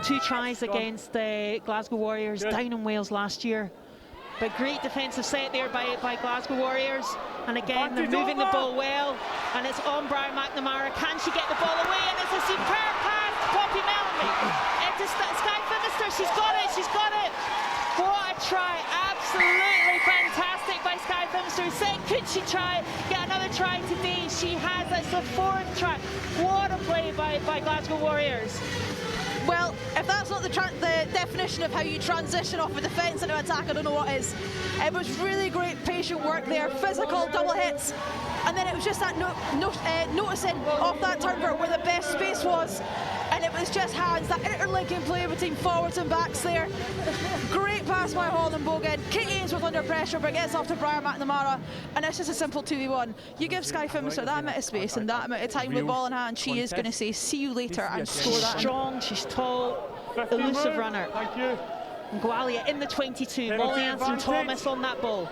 2 tries against the Glasgow Warriors down in Wales last year. But great defensive set there by Glasgow Warriors. And again, they're moving the ball well. And it's on Brian McNamara. Can she get the ball away? And it's a superb pass to Poppy Melanie. Into Sky Phimister. She's got it. She's got it. What a try. Absolutely fantastic by Sky Phimister. Said, could she try, get another try today? She has. It's the 4th try. What a play by Glasgow Warriors. Well, if that's not the definition of how you transition off a defence into attack, I don't know what is. It was really great patient work there, physical double hits, and then it was just that noticing off that turnover where the best space was, and it was just hands, that interlinking play between forwards and backs there. Great pass by Holland Bogan. Katie Ainsworth under pressure, but gets off to Brian McNamara, and it's just a simple 2v1. You give Sky Phimister that amount of space and that amount of time with ball in hand, she is going to say see you later and score that. She's strong, she's tall, elusive runner. Thank you. And Gwalia in the 22, Molly Anson-Thomas on that ball.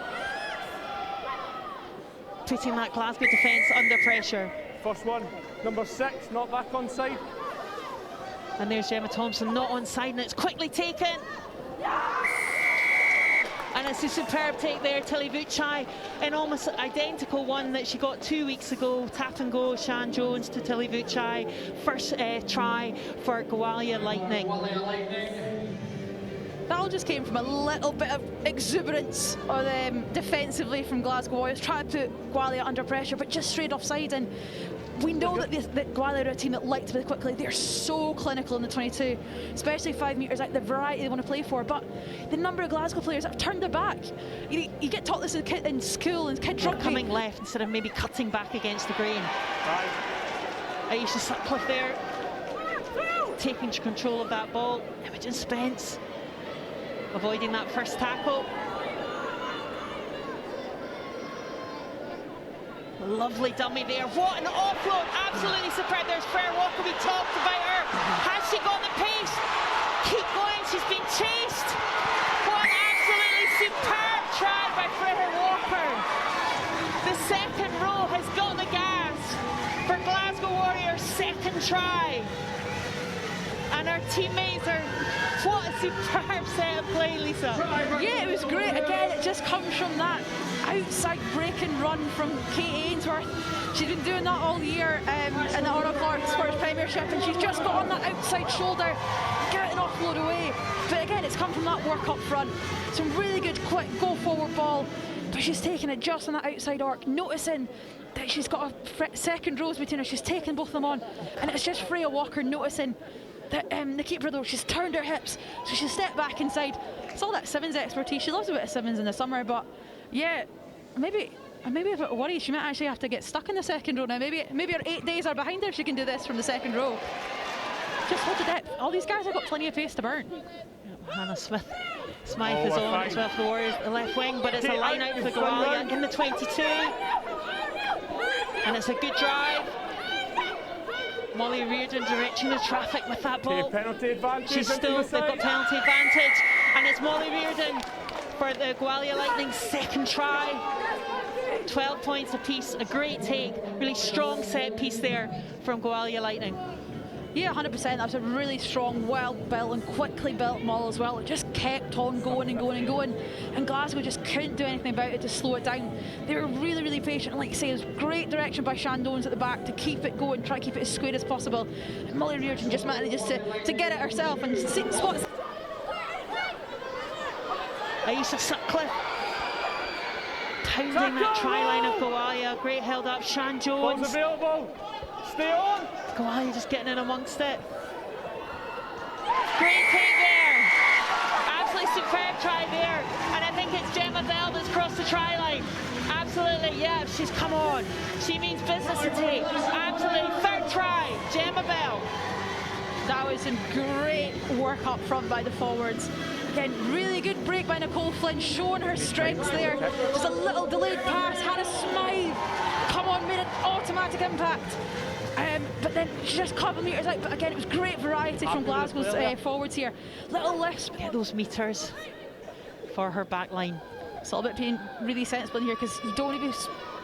Putting that Glasgow defence under pressure. First one, number 6, not back on side. And there's Gemma Thompson not on side, and it's quickly taken. And it's a superb take there, Tilly Vucci, an almost identical one that she got 2 weeks ago. Tap and go, Shan Jones to Tilly Vucci. First try for Gwalia Lightning. That all just came from a little bit of exuberance defensively from Glasgow Warriors. Tried to put Gwalia under pressure, but just straight offside. And we know that Gwalia are a team that like to play quickly. They're so clinical in the 22, especially 5 metres out, the variety they want to play for. But the number of Glasgow players have turned their back. You get taught this in school and kids rugby. Coming left instead of maybe cutting back against the grain. Aisha Sutcliffe there, taking control of that ball. Imogen Spence avoiding that first tackle. Lovely dummy there. What an offload. Absolutely superb. There's Freya Walker. We talked about her. Has she got the pace? Keep going. She's been chased. What an absolutely superb try by Freya Walker. The second row has got the gas for Glasgow Warriors' second try. And our teammates are, what a superb set of play, Lisa. Yeah, it was great. Again, it just comes from that outside break and run from Kate Ainsworth. She's been doing that all year in the Orla Clark Scottish Premiership, and she's just got on that outside shoulder, get an offload away. But again, it's come from that work up front. Some really good, quick, go forward ball, but she's taking it just on that outside arc, noticing that she's got a second rows between her. She's taken both of them on, and it's just Freya Walker noticing that the keeper, though, she's turned her hips, so she stepped back inside. It's all that Simmons expertise. She loves a bit of Simmons in the summer, but yeah, maybe a bit worried. She might actually have to get stuck in the second row now. Maybe her 8 days are behind her if she can do this from the second row. Just hold the depth. All these guys have got plenty of pace to burn. Hannah Smythe is on as well for the Warriors, the left wing, but it's a line out for Gwalia in the 22. And it's a good drive. Molly Reardon directing the traffic with that ball. Penalty advantage. They've got penalty advantage, and it's Molly Reardon for the Gwalia Lightning second try. 12 points apiece, a great take, really strong set piece there from Gwalia Lightning. Yeah, 100%. That was a really strong, well-built and quickly built maul as well. It just kept on going and going and going, and Glasgow just couldn't do anything about it to slow it down. They were really, really patient, and like you say, it was great direction by Shan Jones at the back to keep it going, try to keep it as square as possible. And Molly Reardon just managed to get it herself and spot. Aisha Sutcliffe pounding that try line of Gwalia. Great held up, Shan Jones. Ball's available. Stay on. Gwalia just getting in amongst it. Great take there. Absolutely superb try there. And I think it's Gemma Bell that's crossed the try line. Absolutely, yeah, she's come on. She means business to take. Absolutely, third try, Gemma Bell. That was some great work up front by the forwards. Again, really good break by Nicole Flynn, showing her strengths there. Just a little delayed pass, Hannah Smythe, come on, made an automatic impact. But then she's just a couple of metres out, but again, it was great variety from Glasgow's forwards here. Little lifts. Get those metres for her back line. It's all about being really sensible in here, because you don't want to be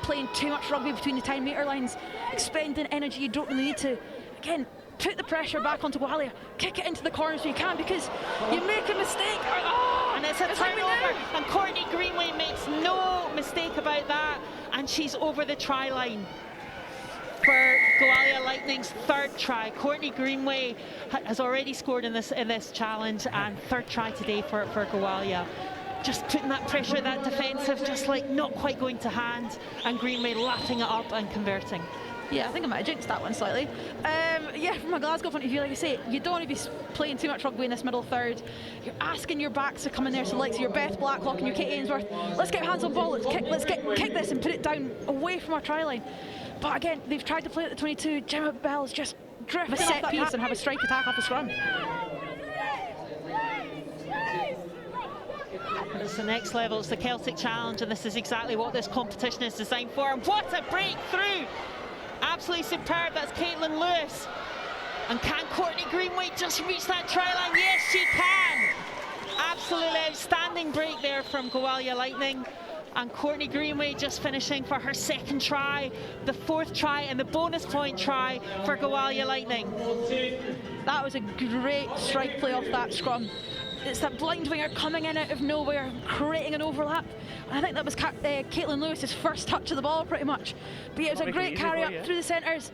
playing too much rugby between the 10 metre lines, expending energy you don't really need to. Again, put the pressure back onto Gwalia, kick it into the corners if you can, because you make a mistake. And it's a turnover, and Courtney Greenway makes no mistake about that, and she's over the try line for Gwalia Lightning's third try. Courtney Greenway has already scored in this challenge, and third try today for Gwalia. Just putting that pressure, that defensive, just like not quite going to hand, and Greenway lapping it up and converting. Yeah, I think I might have jinxed that one slightly. Yeah, from a Glasgow point of view, like I say, you don't want to be playing too much rugby in this middle third. You're asking your backs to come in there, so like your Beth Blacklock and your Kate Ainsworth, let's get hands on ball, let's kick this and put it down away from our try line. But again, they've tried to play at the 22. Gemma Bell's just drift a set piece and have a strike attack off a scrum. It's the next level, it's the Celtic Challenge, and this is exactly what this competition is designed for. And what a breakthrough! Absolutely superb, that's Caitlin Lewis. And can Courtney Greenway just reach that try line? Yes, she can! Absolutely outstanding break there from Gwalia Lightning. And Courtney Greenway just finishing for her second try, the fourth try and the bonus point try for Gwalia Lightning. That was a great strike play off that scrum. It's that blind winger coming in out of nowhere, creating an overlap. And I think that was Caitlin Lewis's first touch of the ball, pretty much. But yeah, it was a great carry up through the centres,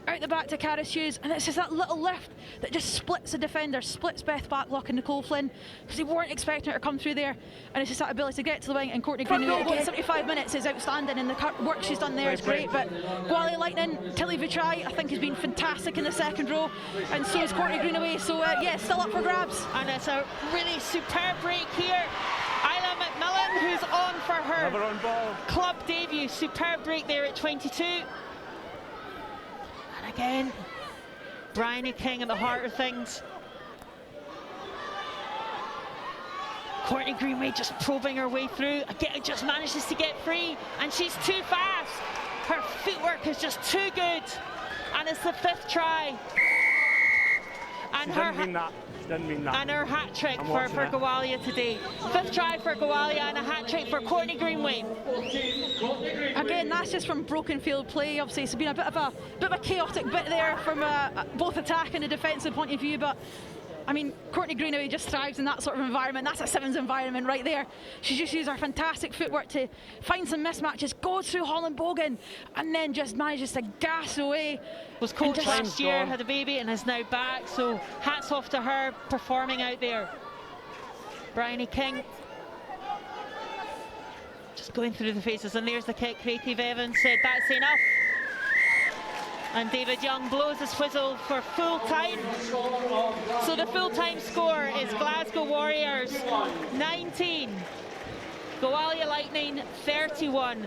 out the back to Cara Hughes, and it's just that little lift that just splits the defender, splits Beth Blacklock and Nicole Flynn, because they weren't expecting her to come through there. And it's just that ability to get to the wing, and Courtney Greenway again, 75 minutes is outstanding, and the work she's done there is great. But Gwalia Lightning, Tilly Vitrai, I think has been fantastic in the second row, and so is Courtney Greenway. So yeah, still up for grabs. And it's a really superb break here. Isla McMillan, who's on for her club debut. Superb break there at 22. And again, Bryony King at the heart of things. Courtney Greenway just probing her way through. Again, just manages to get free, and she's too fast. Her footwork is just too good. And it's the fifth try. And and her hat trick for Gwalia today. Fifth try for Gwalia and a hat trick for Courtney Greenway. Again, that's just from broken field play. Obviously, it's been a bit of a chaotic bit there from both attack and a defensive point of view. But I mean, Courtney Greenway just thrives in that sort of environment. That's a Sevens environment right there. She just used her fantastic footwork to find some mismatches, goes through Holland Bogan, and then just manages to gas away. Was coached last year, had a baby, and is now back. So hats off to her performing out there. Bryony King just going through the faces, and there's the kick. Creative Evans said that's enough. And David Young blows his whistle for full time. So the full time score is Glasgow Warriors 19, Gwalia Lightning 31.